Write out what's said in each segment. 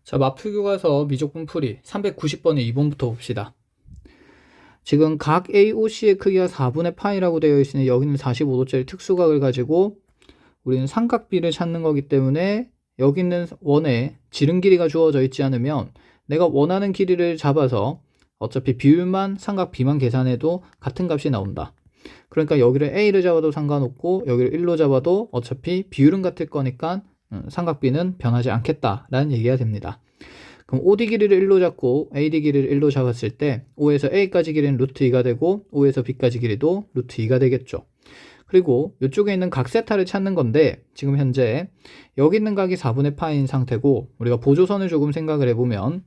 자, 마풀교과서 미적분 풀이 390번의 2번부터 봅시다. 지금 각 AOC의 크기가 4분의 파이라고 되어 있으니 여기는 45도짜리 특수각을 가지고 우리는 삼각비를 찾는 거기 때문에 여기 있는 원에 지름 길이가 주어져 있지 않으면 내가 원하는 길이를 잡아서 어차피 비율만 삼각 B만 계산해도 같은 값이 나온다. 그러니까 여기를 A를 잡아도 상관없고 여기를 1로 잡아도 어차피 비율은 같을 거니까 삼각 B는 변하지 않겠다라는 얘기가 됩니다. 그럼 OD 길이를 1로 잡고 AD 길이를 1로 잡았을 때 O에서 A까지 길이는 루트 2가 되고 O에서 B까지 길이도 루트 2가 되겠죠. 그리고 이쪽에 있는 각 세타를 찾는 건데 지금 현재 여기 있는 각이 4분의 파인 상태고 우리가 보조선을 조금 생각을 해보면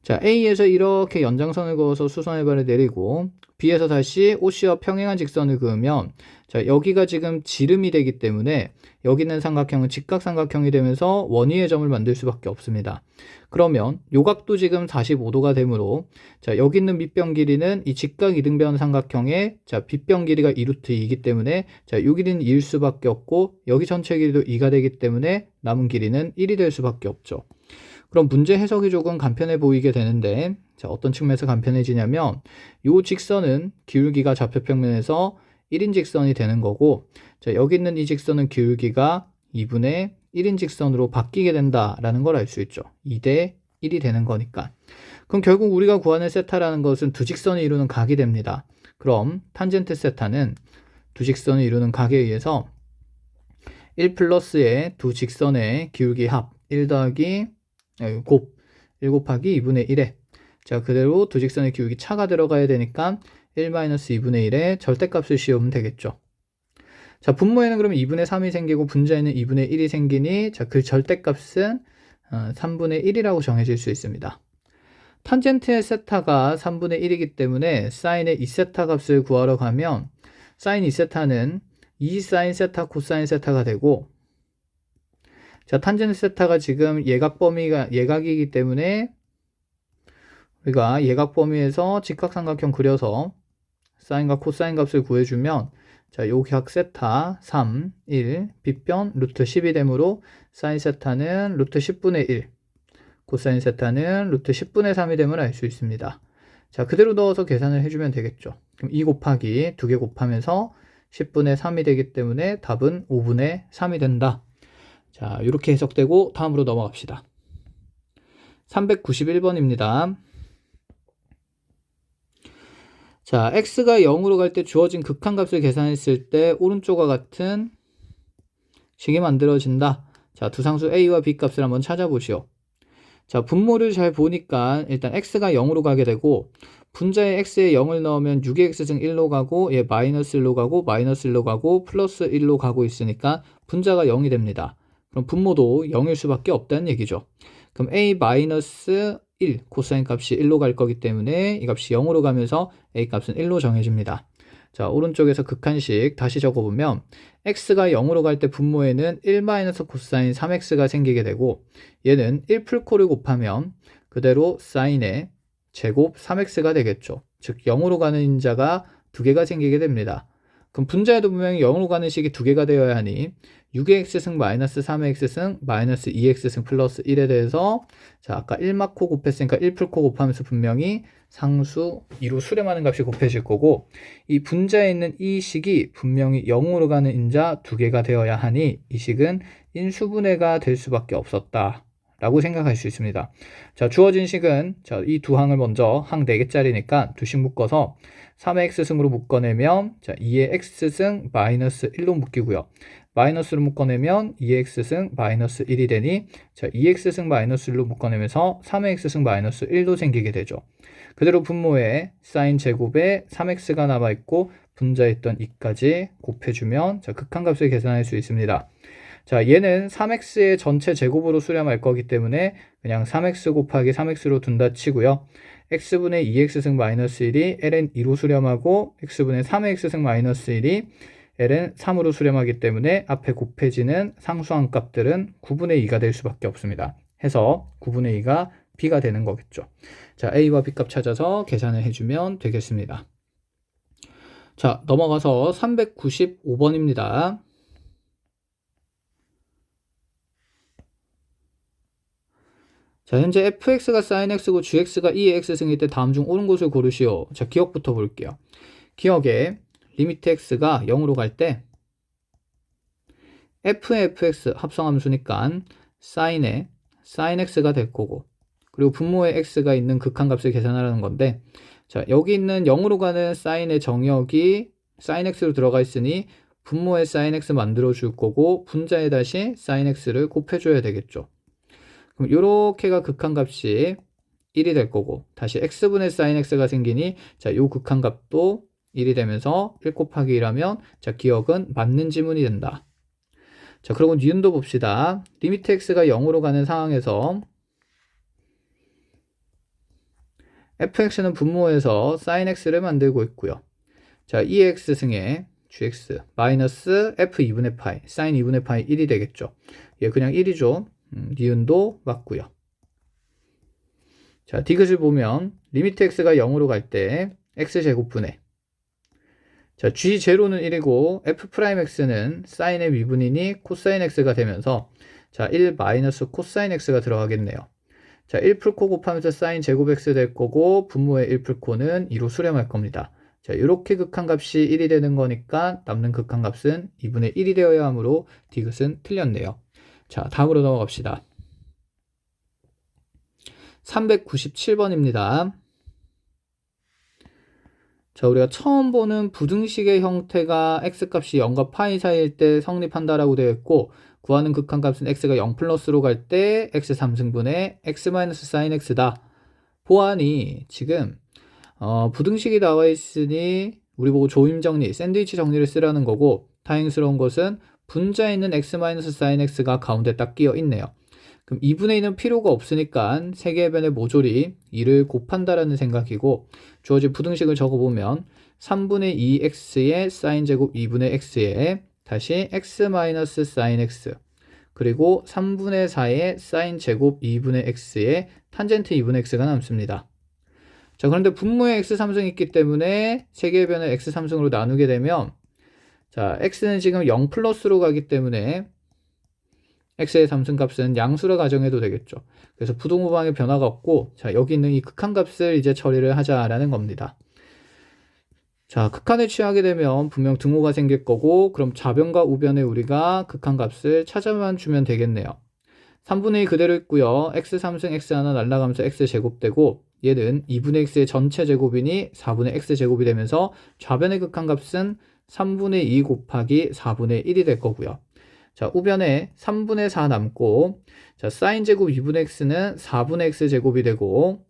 자, A에서 이렇게 연장선을 그어서 수선해발을 내리고 B에서 다시 OC와 평행한 직선을 그으면 자, 여기가 지금 지름이 되기 때문에 여기 있는 삼각형은 직각삼각형이 되면서 원위의 점을 만들 수밖에 없습니다. 그러면 요 각도 지금 45도가 되므로 자, 여기 있는 밑변 길이는 이 직각 이등변 삼각형의 자, 빗변 길이가 2루트 2이기 때문에 자, 요 길이는 2일 수밖에 없고 여기 전체 길이도 2가 되기 때문에 남은 길이는 1이 될 수밖에 없죠. 그럼 문제 해석이 조금 간편해 보이게 되는데 자, 어떤 측면에서 간편해지냐면 이 직선은 기울기가 좌표평면에서 1인 직선이 되는 거고 자, 여기 있는 이 직선은 기울기가 2분의 1인 직선으로 바뀌게 된다라는 걸 알 수 있죠. 2대 1이 되는 거니까. 그럼 결국 우리가 구하는 세타라는 것은 두 직선이 이루는 각이 됩니다. 그럼 탄젠트 세타는 두 직선을 이루는 각에 의해서 1 플러스의 두 직선의 기울기 합 1 더하기 곱 1 곱하기 2분의 1에 자 그대로 두 직선의 기울기 차가 들어가야 되니까 1 마이너스 2분의 1에 절대값을 씌우면 되겠죠. 자 분모에는 그러면 2분의 3이 생기고 분자에는 2분의 1이 생기니 자 그 절대값은 3분의 1이라고 정해질 수 있습니다. 탄젠트의 세타가 3분의 1이기 때문에 사인의 2세타 값을 구하러 가면 사인 2세타는 2사인 세타 코사인 세타가 되고 자, 탄젠트 세타가 지금 예각 범위가 예각이기 때문에 우리가 예각 범위에서 직각삼각형 그려서 사인과 코사인 값을 구해주면 자, 요 각 세타 3, 1, 빗변 루트 10이 되므로 사인 세타는 루트 10분의 1, 코사인 세타는 루트 10분의 3이 됨을 알 수 있습니다. 자, 그대로 넣어서 계산을 해주면 되겠죠. 그럼 2 곱하기 2개 곱하면서 10분의 3이 되기 때문에 답은 5분의 3이 된다. 자, 이렇게 해석되고 다음으로 넘어갑시다. 391번입니다. 자, x가 0으로 갈 때 주어진 극한값을 계산했을 때 오른쪽과 같은 식이 만들어진다. 자, 두 상수 a와 b 값을 한번 찾아보시오. 자, 분모를 잘 보니까 일단 x가 0으로 가게 되고 분자에 x에 0을 넣으면 6의 x승 1로 가고 얘 마이너스 1로 가고 마이너스 1로 가고 플러스 1로 가고 있으니까 분자가 0이 됩니다. 그럼 분모도 0일 수밖에 없다는 얘기죠. 그럼 a-1 코사인 값이 1로 갈 거기 때문에 이 값이 0으로 가면서 a 값은 1로 정해집니다. 자, 오른쪽에서 극한식 다시 적어보면 x가 0으로 갈 때 분모에는 1 코사인 3x가 생기게 되고 얘는 1 풀코를 곱하면 그대로 사인의 제곱 3x가 되겠죠. 즉 0으로 가는 인자가 두 개가 생기게 됩니다. 그럼 분자에도 분명히 0으로 가는 식이 두 개가 되어야 하니 6의 x승 마이너스 3의 x승 마이너스 2x승 플러스 1에 대해서 자 아까 1마코 곱했으니까 1풀코 곱하면서 분명히 상수 2로 수렴하는 값이 곱해질 거고 이 분자에 있는 이 식이 분명히 0으로 가는 인자 두 개가 되어야 하니 이 식은 인수분해가 될 수밖에 없었다 라고 생각할 수 있습니다. 자, 주어진 식은 이 두 항을 먼저 항 4개짜리니까 두식 묶어서 3의 x승으로 묶어내면 자, 2의 x승 마이너스 1로 묶이고요. 마이너스로 묶어내면 2의 x승 마이너스 1이 되니 자, 2x승 마이너스 1로 묶어내면서 3의 x승 마이너스 1도 생기게 되죠. 그대로 분모에 사인 제곱에 3x가 남아있고 분자에 있던 2까지 곱해주면 자, 극한값을 계산할 수 있습니다. 자, 얘는 3x의 전체 제곱으로 수렴할 거기 때문에 그냥 3x 곱하기 3x로 둔다 치고요. x분의 2x승 마이너스 1이 ln 2로 수렴하고 x분의 3의 x승 마이너스 1이 ln 3으로 수렴하기 때문에 앞에 곱해지는 상수항 값들은 9분의 2가 될 수밖에 없습니다. 해서 9분의 2가 b가 되는 거겠죠. 자, a와 b 값 찾아서 계산을 해주면 되겠습니다. 자, 넘어가서 395번입니다. 자, 현재 fx가 sin x고 gx가 2의 x승일 때 다음 중 옳은 것을 고르시오. 자, 기억부터 볼게요. 기억에 리미트 x가 0으로 갈 때 f의 fx 합성함수니까 sin x가 될 거고, 그리고 분모의 x가 있는 극한값을 계산하라는 건데, 자, 여기 있는 0으로 가는 sin의 정역이 sin x로 들어가 있으니 분모의 sin x 만들어 줄 거고, 분자에 다시 sin x를 곱해줘야 되겠죠. 그럼 요렇게가 극한값이 1이 될 거고, 다시 x분의 sin x가 생기니, 자, 요 극한값도 1이 되면서 1 곱하기 1하면, 자, 기억은 맞는 지문이 된다. 자, 그리고 니은도 봅시다. 리미트 x가 0으로 가는 상황에서 fx는 분모에서 sin x를 만들고 있고요. 자, 2x 승에 gx 마이너스 f 2분의 파이 sin 2분의 파이 1이 되겠죠. 예, 그냥 1이죠. 니은도 맞고요. 자, 디귿을 보면 리미트 x가 0으로 갈 때 x제곱분의, 자, g0는 1이고 f'x는 sin의 미분이니 코사인 x가 되면서, 자, 1 마이너스 코사인 x가 들어가겠네요. 자, 1풀코 곱하면서 sin 제곱 x 될 거고, 분모의 1풀코는 2로 수렴할 겁니다. 자, 이렇게 극한값이 1이 되는 거니까 남는 극한값은 2분의 1이 되어야 하므로 디귿은 틀렸네요. 자, 다음으로 넘어갑시다. 397번입니다. 자, 우리가 처음 보는 부등식의 형태가 x값이 0과 파이 사이일 때 성립한다라고 되어 있고, 구하는 극한값은 x가 0 플러스로 갈 때 x 3승분의 x 마이너스 sin x다. 보아하니 지금 부등식이 나와 있으니 우리 보고 조임 정리, 샌드위치 정리를 쓰라는 거고, 다행스러운 것은 분자에 있는 x 마이너스 sin x가 가운데 딱 끼어 있네요. 그럼 2분의 2는 필요가 없으니까 세개의 변의 모조리 2를 곱한다라는 생각이고, 주어진 부등식을 적어보면 3분의 2x의 sin제곱 2분의 x에 다시 x 마이너스 sin x, 그리고 3분의 4의 sin제곱 2분의 x에 탄젠트 2분의 x가 남습니다. 자, 그런데 분모에 x3승이 있기 때문에 세개의 변을 x3승으로 나누게 되면, 자, x는 지금 0 플러스로 가기 때문에 x의 3승값은 양수라 가정해도 되겠죠. 그래서 부동호방의 변화가 없고, 자, 여기 있는 이 극한값을 이제 처리를 하자라는 겁니다. 자, 극한을 취하게 되면 분명 등호가 생길 거고, 그럼 좌변과 우변에 우리가 극한값을 찾아만 주면 되겠네요. 3분의 2 그대로 있고요. x 3승 x 하나 날라가면서 x 제곱되고, 얘는 2분의 x의 전체 제곱이니 4분의 x 제곱이 되면서 좌변의 극한값은 3분의 2 곱하기 4분의 1이 될 거고요. 자, 우변에 3분의 4 남고, 자, sin 제곱 2분의 x는 4분의 x 제곱이 되고,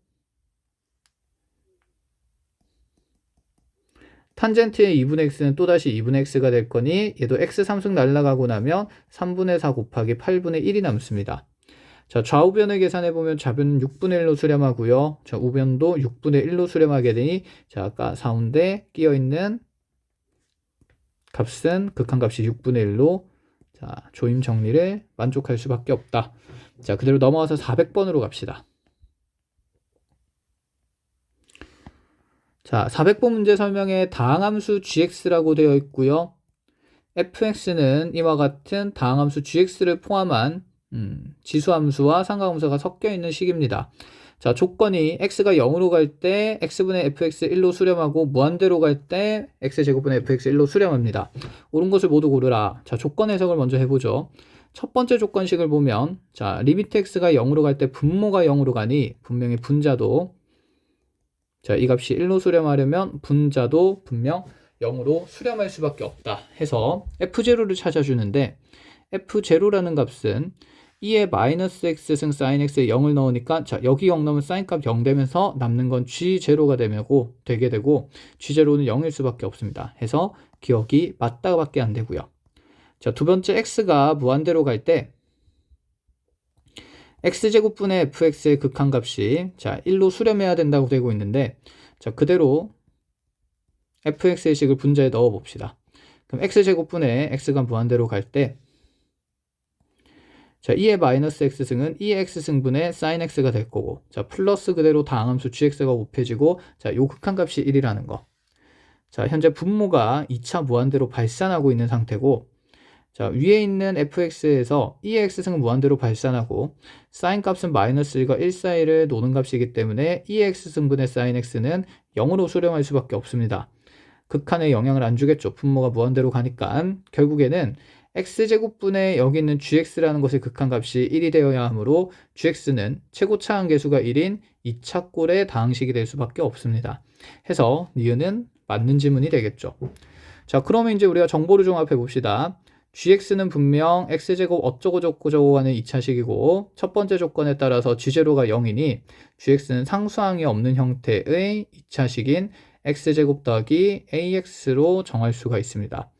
탄젠트의 2분의 x는 또다시 2분의 x가 될 거니, 얘도 x 3승 날라가고 나면 3분의 4 곱하기 8분의 1이 남습니다. 자, 좌우변을 계산해보면 좌변은 6분의 1로 수렴하고요. 자, 우변도 6분의 1로 수렴하게 되니, 자, 아까 가운데 끼어있는 값은 극한값이 6분의 1로, 자, 조임 정리를 만족할 수밖에 없다. 자, 그대로 넘어와서 400번으로 갑시다. 자, 400번 문제 설명에 다항함수 gx라고 되어 있고요. fx는 이와 같은 다항함수 gx를 포함한 지수함수와 상가함수가 섞여 있는 식입니다. 자, 조건이 x가 0으로 갈 때 x분의 fx 1로 수렴하고, 무한대로 갈 때 x제곱분의 fx 1로 수렴합니다. 옳은 것을 모두 고르라. 자, 조건 해석을 먼저 해보죠. 첫 번째 조건식을 보면, 자, 리미트 x가 0으로 갈 때 분모가 0으로 가니 분명히 분자도, 자, 이 값이 1로 수렴하려면 분자도 분명 0으로 수렴할 수밖에 없다 해서 f0를 찾아주는데, f0라는 값은 2의 마이너스 x승 sin x에 0을 넣으니까, 자, 여기 0 넣으면 sin 값 0 되면서 남는 건 g0가 되게 되고, g0는 0일 수밖에 없습니다. 해서 기억이 맞다 밖에 안 되고요. 자, 두 번째 x가 무한대로 갈 때 x제곱분의 fx의 극한값이, 자, 1로 수렴해야 된다고 되고 있는데, 자, 그대로 fx의 식을 분자에 넣어 봅시다. 그럼 x제곱분의 x가 무한대로 갈 때, 자, 2의 마이너스 x승은 2의 x승분의 sin x가 될 거고, 자, 플러스 그대로 다항함수 gx가 곱해지고, 자, 요 극한값이 1이라는 거. 자, 현재 분모가 2차 무한대로 발산하고 있는 상태고, 자, 위에 있는 fx에서 e의 x승은 무한대로 발산하고 sin 값은 마이너스 1과 1 사이를 노는 값이기 때문에 e의 x승분의 sin x는 0으로 수렴할 수밖에 없습니다. 극한에 영향을 안 주겠죠. 분모가 무한대로 가니까. 결국에는 x제곱분의 여기 있는 gx라는 것의 극한값이 1이 되어야 하므로 gx는 최고차 한계수가 1인 2차 꼴의 다항식이 될 수밖에 없습니다. 해서 니은은 맞는 지문이 되겠죠. 자, 그러면 이제 우리가 정보를 종합해 봅시다. gx는 분명 x제곱 어쩌고 저쩌고 하는 2차식이고 첫 번째 조건에 따라서 g0가 0이니 gx는 상수항이 없는 형태의 2차식인 x제곱 더하기 ax로 정할 수가 있습니다.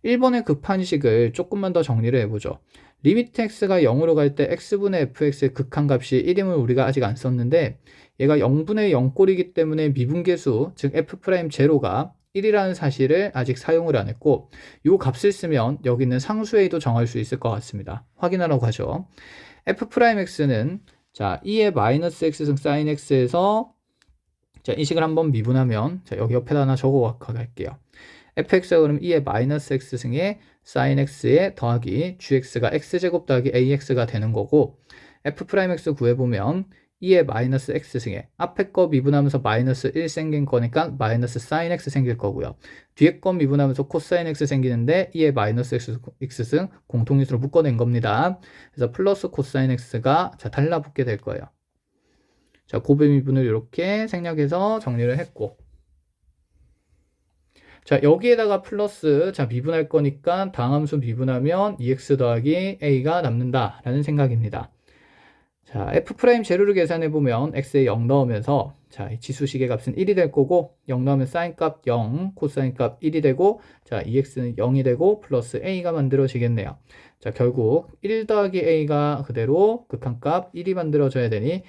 1번의 급한식을 조금만 더 정리를 해보죠. 리미트 x가 0으로 갈 때 x분의 fx의 극한값이 1임을 우리가 아직 안 썼는데 얘가 0분의 0꼴이기 때문에 미분계수 즉 f'0가 1이라는 사실을 아직 사용을 안 했고 이 값을 쓰면 여기 있는 상수 a도 정할 수 있을 것 같습니다. 확인하러 가죠. f'x는 자 2의 마이너스 x승 sin x에서 자, 이 식을 한번 미분하면 자, 여기 옆에다 하나 적어 갈게요. fx가 그럼 2의 마이너스 x승의 sin x에 더하기 gx가 x제곱 더하기 ax가 되는 거고 f'x 구해보면 2의 마이너스 x승에 앞에 거 미분하면서 마이너스 1 생긴 거니까 마이너스 sin x 생길 거고요. 뒤에 거 미분하면서 코사인 x 생기는데 2의 마이너스 x승 공통인수로 묶어낸 겁니다. 그래서 플러스 코사인 x가 자, 달라붙게 될 거예요. 자, 고배 미분을 이렇게 생략해서 정리를 했고 자, 여기에다가 플러스 자 미분할 거니까 다함수 미분하면 2x 더하기 a가 남는다 라는 생각입니다. 자, f'0를 계산해 보면 x에 0 넣으면서 자, 이 지수식의 값은 1이 될 거고 0 넣으면 sin 값 0, 코사인 값 1이 되고 자, 2x는 0이 되고 플러스 a가 만들어지겠네요. 자, 결국 1 더하기 a가 그대로 극한값 1이 만들어져야 되니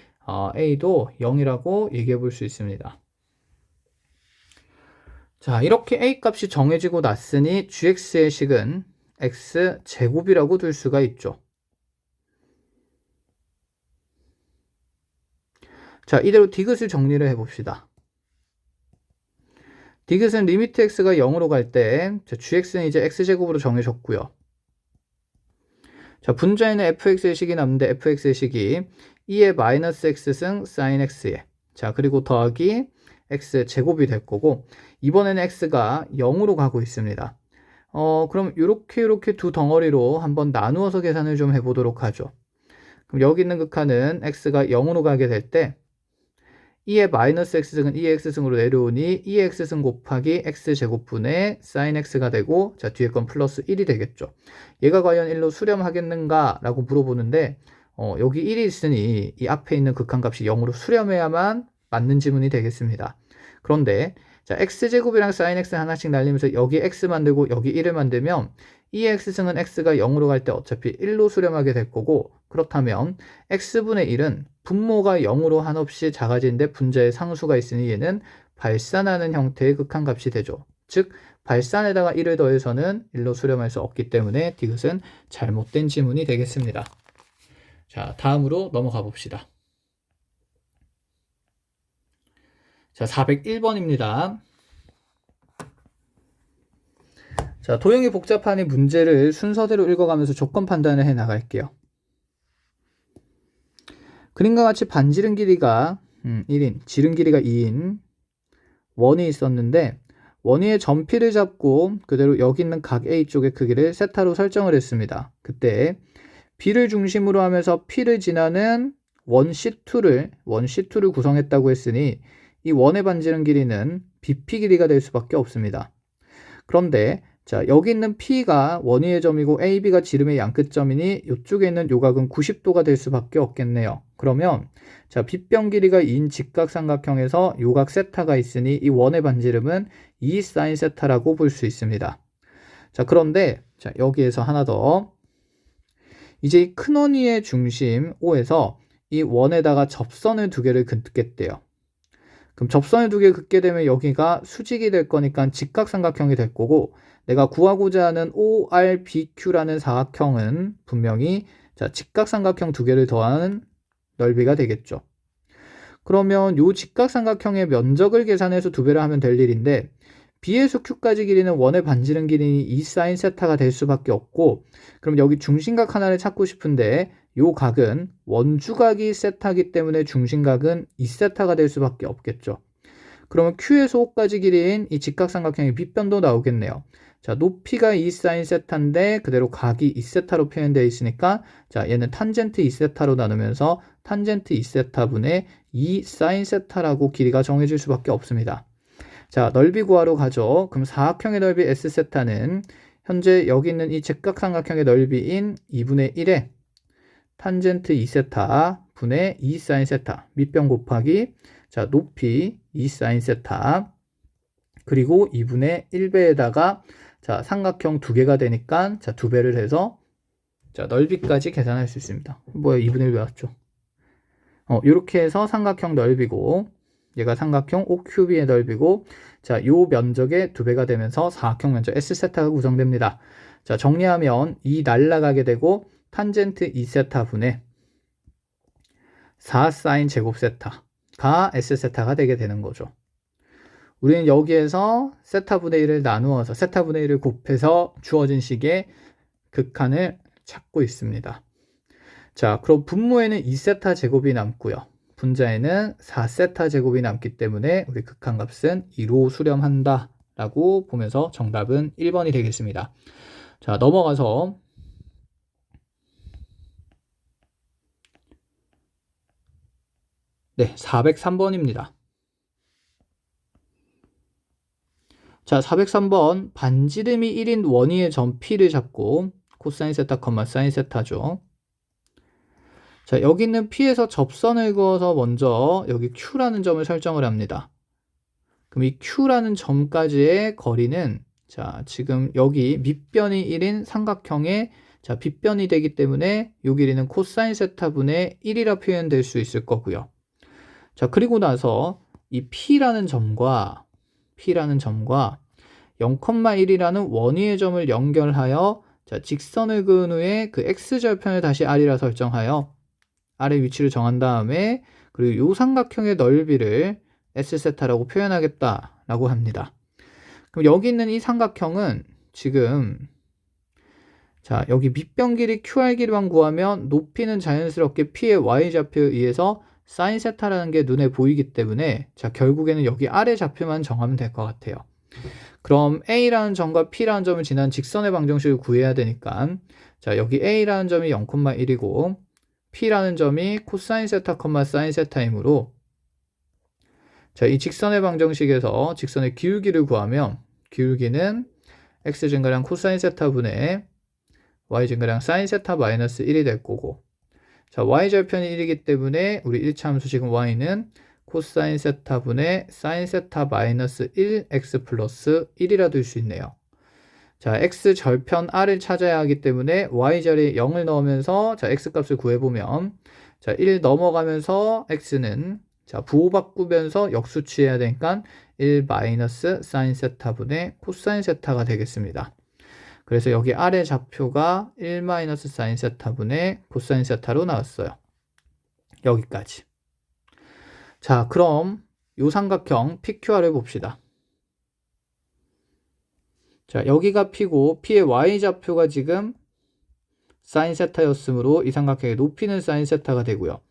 a도 0이라고 얘기해 볼 수 있습니다. 자, 이렇게 a 값이 정해지고 났으니 gx의 식은 x제곱이라고 둘 수가 있죠. 자, 이대로 디귿을 정리를 해봅시다. 디귿은 리미트 x가 0으로 갈 때 gx는 이제 x제곱으로 정해졌고요. 자, 분자에는 fx의 식이 남는데 fx의 식이 2의 마이너스 x승 sin x에 자, 그리고 더하기 x제곱이 될 거고 이번에는 x가 0으로 가고 있습니다. 그럼 이렇게 두 덩어리로 한번 나누어서 계산을 좀 해보도록 하죠. 그럼 여기 있는 극한은 x가 0으로 가게 될 때 2의 마이너스 x승은 2의 x승으로 내려오니 2의 x승 곱하기 x제곱분의 sin x가 되고 자, 뒤에 건 플러스 1이 되겠죠. 얘가 과연 1로 수렴하겠는가 라고 물어보는데 여기 1이 있으니 이 앞에 있는 극한값이 0으로 수렴해야만 맞는 지문이 되겠습니다. 그런데 자, x제곱이랑 sin x 하나씩 날리면서 여기 x 만들고 여기 1을 만들면 2의 x승은 x가 0으로 갈 때 어차피 1로 수렴하게 될 거고 그렇다면 x분의 1은 분모가 0으로 한없이 작아지는데 분자에 상수가 있으니 얘는 발산하는 형태의 극한값이 되죠. 즉 발산에다가 1을 더해서는 1로 수렴할 수 없기 때문에 디귿은 잘못된 지문이 되겠습니다. 자, 다음으로 넘어가 봅시다. 자, 401번입니다. 자, 도형이 복잡하니 문제를 순서대로 읽어가면서 조건 판단을 해 나갈게요. 그림과 같이 반지름 길이가 1인, 지름 길이가 2인 원이 있었는데 원위의 점피를 잡고 그대로 여기 있는 각 A 쪽의 크기를 세타로 설정을 했습니다. 그때 B를 중심으로 하면서 P를 지나는 원 C2를 구성했다고 했으니 이 원의 반지름 길이는 BP 길이가 될 수밖에 없습니다. 그런데 자, 여기 있는 P가 원위의 점이고 AB가 지름의 양끝점이니 이쪽에 있는 요각은 90도가 될 수밖에 없겠네요. 그러면 자, 빗변 길이가 2인 직각삼각형에서 요각 세타가 있으니 이 원의 반지름은 2 sin 세타라고 볼 수 있습니다. 자, 그런데 자, 여기에서 하나 더 이제 이 큰 원위의 중심 O에서 이 원에다가 접선을 두 개를 긋겠대요. 그럼 접선을 두 개 긋게 되면 여기가 수직이 될 거니까 직각삼각형이 될 거고 내가 구하고자 하는 ORBQ라는 사각형은 분명히 자, 직각삼각형 두 개를 더하는 넓이가 되겠죠. 그러면 이 직각삼각형의 면적을 계산해서 두 배를 하면 될 일인데 B에서 Q까지 길이는 원의 반지름 길이니 2 사인 세타가 될 수밖에 없고, 그럼 여기 중심각 하나를 찾고 싶은데 요 각은 원주각이 세타기 때문에 중심각은 2세타가 될 수밖에 없겠죠. 그러면 Q에서 O까지 길이인 이 직각삼각형의 밑변도 나오겠네요. 자, 높이가 2 사인 세타인데 그대로 각이 2세타로 표현되어 있으니까, 자, 얘는 탄젠트 2세타로 나누면서 탄젠트 2세타분의 2 사인 세타라고 길이가 정해질 수밖에 없습니다. 자, 넓이 구하러 가죠. 그럼 사각형의 넓이 S세타는 현재 여기 있는 이 직각삼각형의 넓이인 2분의 1에 탄젠트 2세타 분의 2 사인 세타 밑변 곱하기, 자, 높이 2 사인 세타 그리고 2분의 1배에다가, 자, 삼각형 2개가 되니까, 자, 2배를 해서, 자, 넓이까지 계산할 수 있습니다. 뭐야, 2분의 1 외웠죠? 이렇게 해서 삼각형 넓이고, 얘가 삼각형 OQB의 넓이고, 자, 요 면적의 2배가 되면서 사각형 면적 S세타가 구성됩니다. 자, 정리하면 이 날라가게 되고 탄젠트 2세타 분의 4 사인 제곱 세타가 S세타가 되게 되는 거죠. 우리는 여기에서 세타분의 1을 나누어서 세타분의 1을 곱해서 주어진 식의 극한을 찾고 있습니다. 자, 그럼 분모에는 2세타 제곱이 남고요. 분자에는 4세타 제곱이 남기 때문에 우리 극한값은 2로 수렴한다 라고 보면서 정답은 1번이 되겠습니다. 자, 넘어가서 네, 403번입니다. 자, 403번 반지름이 1인 원위의 점 P를 잡고 코사인 세타, 사인 세타죠. 자, 여기 있는 P에서 접선을 그어서 먼저 여기 Q라는 점을 설정을 합니다. 그럼 이 Q라는 점까지의 거리는, 자, 지금 여기 밑변이 1인 삼각형의, 자, 빗변이 되기 때문에 이 길이는 코사인 세타분의 1이라 표현될 수 있을 거고요. 자, 그리고 나서 이 P라는 점과 0,1이라는 원위의 점을 연결하여, 자, 직선을 그은 후에 그 x절편을 다시 r이라 설정하여 r의 위치를 정한 다음에, 그리고 이 삼각형의 넓이를 s세타라고 표현하겠다라고 합니다. 그럼 여기 있는 이 삼각형은 지금, 자, 여기 밑변 길이 QR 길이만 구하면 높이는 자연스럽게 P의 y좌표에 의해서 사인 세타라는 게 눈에 보이기 때문에, 자, 결국에는 여기 아래 좌표만 정하면 될 것 같아요. 그럼 A라는 점과 P라는 점을 지난 직선의 방정식을 구해야 되니까, 자, 여기 A라는 점이 0,1이고 P라는 점이 코사인 세타, 사인 세타이므로, 자, 이 직선의 방정식에서 직선의 기울기를 구하면 기울기는 x증가량 코사인 세타분의 y증가량 사인 세타 마이너스 1이 될 거고, 자, y절편이 1이기 때문에 우리 1차 함수 지금 y는 코사인 세타분의 사인 세타 마이너스 1x 플러스 1이라 둘 수 있네요. 자, x절편 r을 찾아야 하기 때문에 y자리에 0을 넣으면서, 자, x값을 구해보면, 자, 1 넘어가면서 x는, 자, 부호 바꾸면서 역수 취해야 되니까 1 마이너스 사인 세타분의 코사인 세타가 되겠습니다. 그래서 여기 아래 좌표가 1 마이너스 사인 세타분의 코사인 세타로 나왔어요. 여기까지. 자, 그럼 요 삼각형 PQR을 봅시다. 자, 여기가 P고 P의 y좌표가 지금 사인 세타였으므로 이 삼각형의 높이는 사인 세타가 되고요.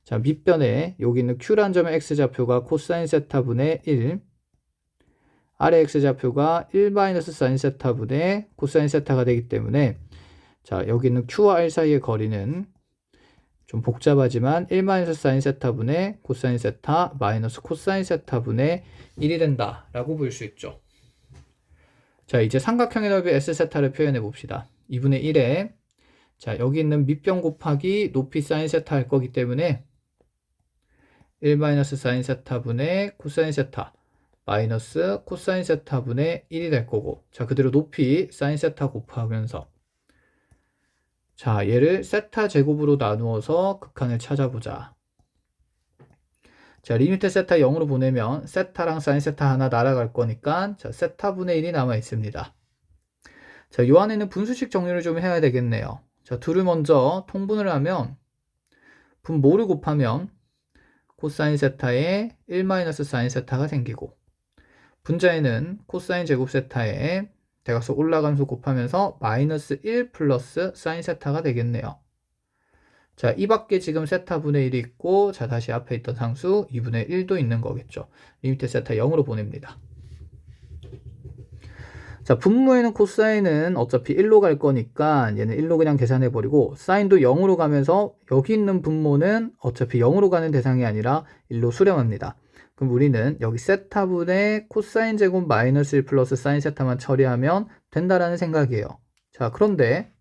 자, 밑변에 여기 있는 Q라는 점의 x좌표가 코사인 세타분의 1, 아래 x좌표가 1 마이너스 사인 세타분의 코사인 세타가 되기 때문에, 자, 여기 있는 Q와 R 사이의 거리는 좀 복잡하지만 1 마이너스 사인 세타분의 코사인 세타 마이너스 코사인 세타분의 1이 된다라고 볼 수 있죠. 자, 이제 삼각형의 넓이 S세타를 표현해 봅시다. 2분의 1에, 자, 여기 있는 밑변 곱하기 높이 사인 세타 할 거기 때문에 1 마이너스 사인 세타분의 코사인 세타 마이너스 코사인 세타분의 1이 될 거고, 자, 그대로 높이 사인 세타 곱하면서, 자, 얘를 세타 제곱으로 나누어서 극한을 찾아보자. 자, 리미트 세타 0으로 보내면 세타랑 사인 세타 하나 날아갈 거니까, 자, 세타분의 1이 남아 있습니다. 자, 요 안에는 분수식 정리를 좀 해야 되겠네요. 자, 둘을 먼저 통분을 하면 분모를 곱하면 코사인 세타에 1 마이너스 사인 세타가 생기고, 분자에는 코사인 제곱 세타에 대각선 올라감수 곱하면서 마이너스 1 플러스 사인 세타가 되겠네요. 자, 이 밖에 지금 세타분의 1이 있고, 자, 다시 앞에 있던 상수 2분의 1도 있는 거겠죠. 리미트 세타 0으로 보냅니다. 자, 분모에는 코사인은 어차피 1로 갈 거니까 얘는 1로 그냥 계산해버리고, 사인도 0으로 가면서 여기 있는 분모는 어차피 0으로 가는 대상이 아니라 1로 수렴합니다. 그럼 우리는 여기 세타분의 코사인 제곱 마이너스 1 플러스 사인 세타만 처리하면 된다라는 생각이에요. 자, 그런데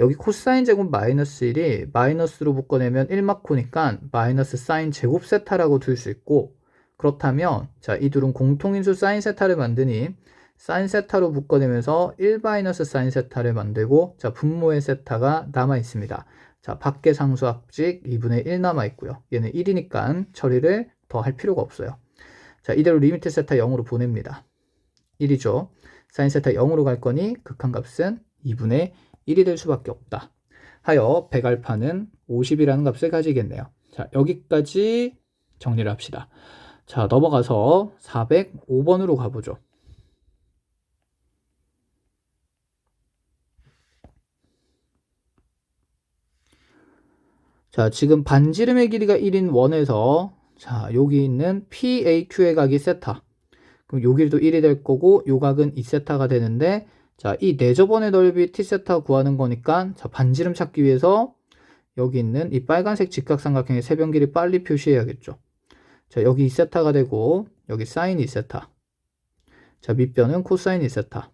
여기 코사인 제곱 마이너스 1이 마이너스로 묶어내면 1마코니까 마이너스 사인 제곱 세타라고 둘 수 있고, 그렇다면 자, 이 둘은 공통인수 사인 세타를 만드니 사인 세타로 묶어내면서 1 마이너스 사인 세타를 만들고, 자, 분모의 세타가 남아 있습니다. 자, 밖에 상수 합직 2분의 1 남아 있고요. 얘는 1이니까 처리를 더 할 필요가 없어요. 자, 이대로 리미트 세타 0으로 보냅니다. 1이죠. 사인 세타 0으로 갈 거니 극한값은 2분의 1이 될 수밖에 없다. 하여 100알파는 50이라는 값을 가지겠네요. 자, 여기까지 정리를 합시다. 자, 넘어가서 405번으로 가보죠. 자, 지금 반지름의 길이가 1인 원에서 자, 여기 있는 PAQ의 각이 세타. 그럼 요 길이도 1이 될 거고 요 각은 2세타가 되는데, 자, 이 내저번의 넓이 t세타 구하는 거니까 자, 반지름 찾기 위해서 여기 있는 이 빨간색 직각삼각형의 세변 길이 빨리 표시해야겠죠. 자, 여기 2세타가 되고 여기 사인 2세타. 자, 밑변은 코사인 2세타.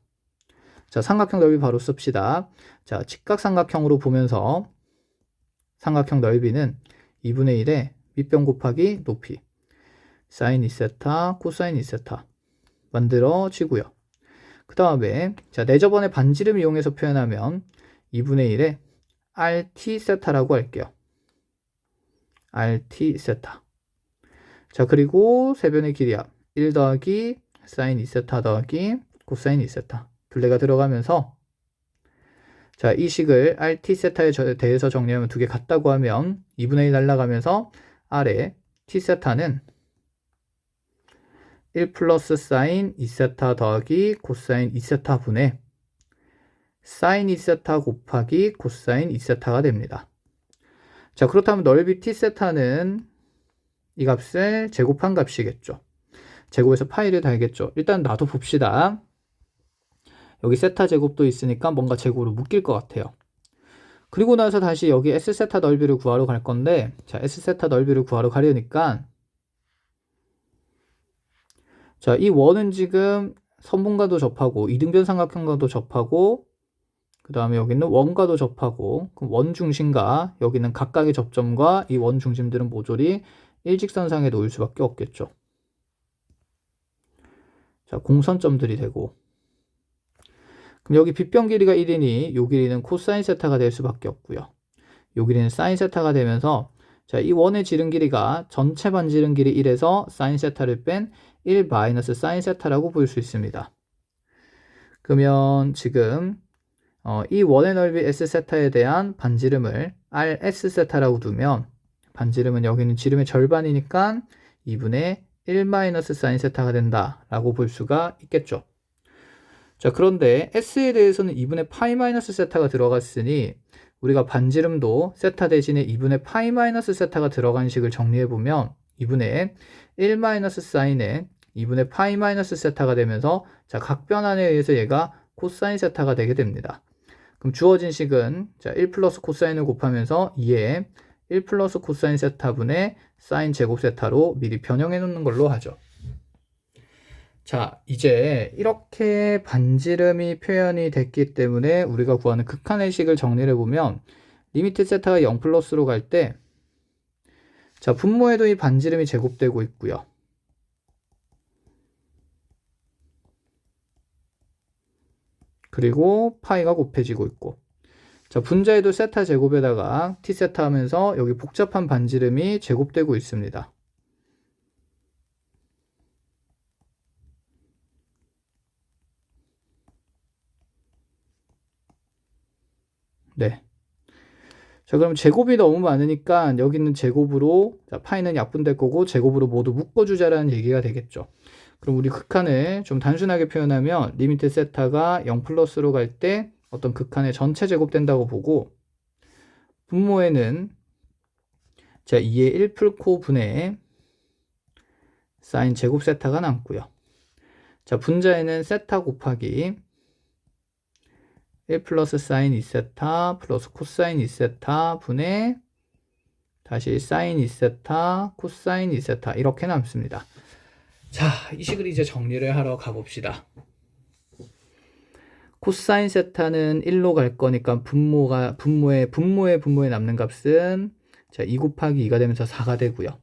자, 삼각형 넓이 바로 씁시다. 자, 직각삼각형으로 보면서 삼각형 넓이는 2분의 1에 밑변 곱하기 높이 사인 2세타 코사인 2세타 만들어지고요. 그 다음에 자, 내저번의 반지름 이용해서 표현하면 2분의 1에 RT 세타라고 할게요. RT 세타. 자, 그리고 세변의 길이합 1 더하기 사인 2세타 더하기 코사인 2세타 둘레가 들어가면서 자, 이 식을 RT 세타에 대해서 정리하면 두 개 같다고 하면 2분의 1 날라가면서 아래 T 세타는 1 플러스 사인 2세타 더하기 코사인 2세타 분의 사인 2세타 곱하기 코사인 2세타가 됩니다. 자, 그렇다면 넓이 t세타는 이 값을 제곱한 값이겠죠. 제곱해서 파이를 달겠죠. 일단 놔둬 봅시다. 여기 세타 제곱도 있으니까 뭔가 제곱으로 묶일 것 같아요. 그리고 나서 다시 여기 S세타 넓이를 구하러 갈 건데, 자, S세타 넓이를 구하러 가려니까 자, 이 원은 지금 선분과도 접하고 이등변 삼각형과도 접하고 그 다음에 여기는 원과도 접하고, 그럼 원 중심과 여기는 각각의 접점과 이 원 중심들은 모조리 일직선상에 놓일 수밖에 없겠죠. 자, 공선점들이 되고, 그럼 여기 빗변 길이가 1이니 요 길이는 코사인 세타가 될 수밖에 없고요. 요 길이는 사인 세타가 되면서 자, 이 원의 지름 길이가 전체 반지름 길이 1에서 사인 세타를 뺀 1 마이너스 사인 세타라고 볼 수 있습니다. 그러면 지금 이 원의 넓이 S세타에 대한 반지름을 RS세타라고 두면 반지름은 여기는 지름의 절반이니까 2분의 1 마이너스 사인 세타가 된다라고 볼 수가 있겠죠. 자, 그런데 S에 대해서는 2분의 파이 마이너스 세타가 들어갔으니 우리가 반지름도 세타 대신에 2분의 파이 마이너스 세타가 들어간 식을 정리해보면 2분의 1 마이너스 사인에 2분의 파이 마이너스 세타가 되면서 자, 각 변환에 의해서 얘가 코사인 세타가 되게 됩니다. 그럼 주어진 식은 자, 1 플러스 코사인을 곱하면서 2에 1 플러스 코사인 세타분의 사인 제곱 세타로 미리 변형해 놓는 걸로 하죠. 자, 이제 이렇게 반지름이 표현이 됐기 때문에 우리가 구하는 극한의 식을 정리를 해보면 리미트 세타가 0 플러스로 갈 때 자, 분모에도 이 반지름이 제곱되고 있고요. 그리고 파이가 곱해지고 있고, 자, 분자에도 세타 제곱에다가 t세타 하면서 여기 복잡한 반지름이 제곱되고 있습니다. 네. 자, 그럼 제곱이 너무 많으니까 여기는 제곱으로 자, 파이는 약분될 거고 제곱으로 모두 묶어주자라는 얘기가 되겠죠. 그럼 우리 극한을 좀 단순하게 표현하면 리미트 세타가 0 플러스로 갈 때 어떤 극한의 전체 제곱된다고 보고, 분모에는 자 2의 1 풀코 분의 사인 제곱 세타가 남고요. 자 분자에는 세타 곱하기 1 플러스 사인 2세타 플러스 코사인 2세타 분의 다시 사인 2세타 코사인 2세타 이렇게 남습니다. 자, 이 식을 이제 정리를 하러 가봅시다. 코사인 세타는 1로 갈 거니까 분모에 남는 값은 자, 2 곱하기 2가 되면서 4가 되고요.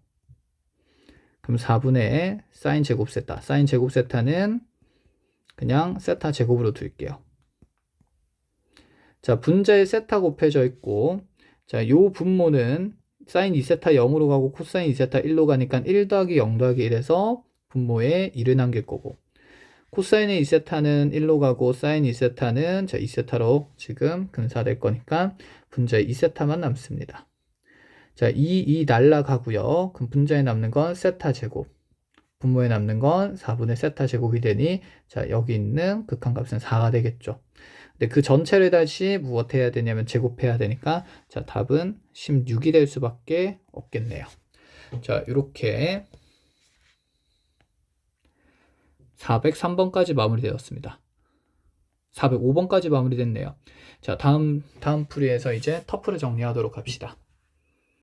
그럼 4분의 사인 제곱 세타. 사인 제곱 세타는 그냥 세타 제곱으로 둘게요. 자, 분자에 세타 곱해져 있고, 자, 요 분모는 사인 2세타 0으로 가고 코사인 2세타 1로 가니까 1 더하기 0 더하기 1에서 분모에 1을 남길 거고, 코사인의 2세타는 1로 가고 사인 2세타는 자 2세타로 지금 근사될 거니까 분자에 2세타만 남습니다. 자, 2 날라가고요. 그럼 분자에 남는 건 세타 제곱, 분모에 남는 건 4분의 세타 제곱이 되니 자 여기 있는 극한값은 4가 되겠죠. 근데 그 전체를 다시 무엇해야 되냐면 제곱해야 되니까 자 답은 16이 될 수밖에 없겠네요. 자 이렇게 403번까지 마무리되었습니다. 405번까지 마무리됐네요. 자 다음 풀이에서 이제 터프를 정리하도록 합시다.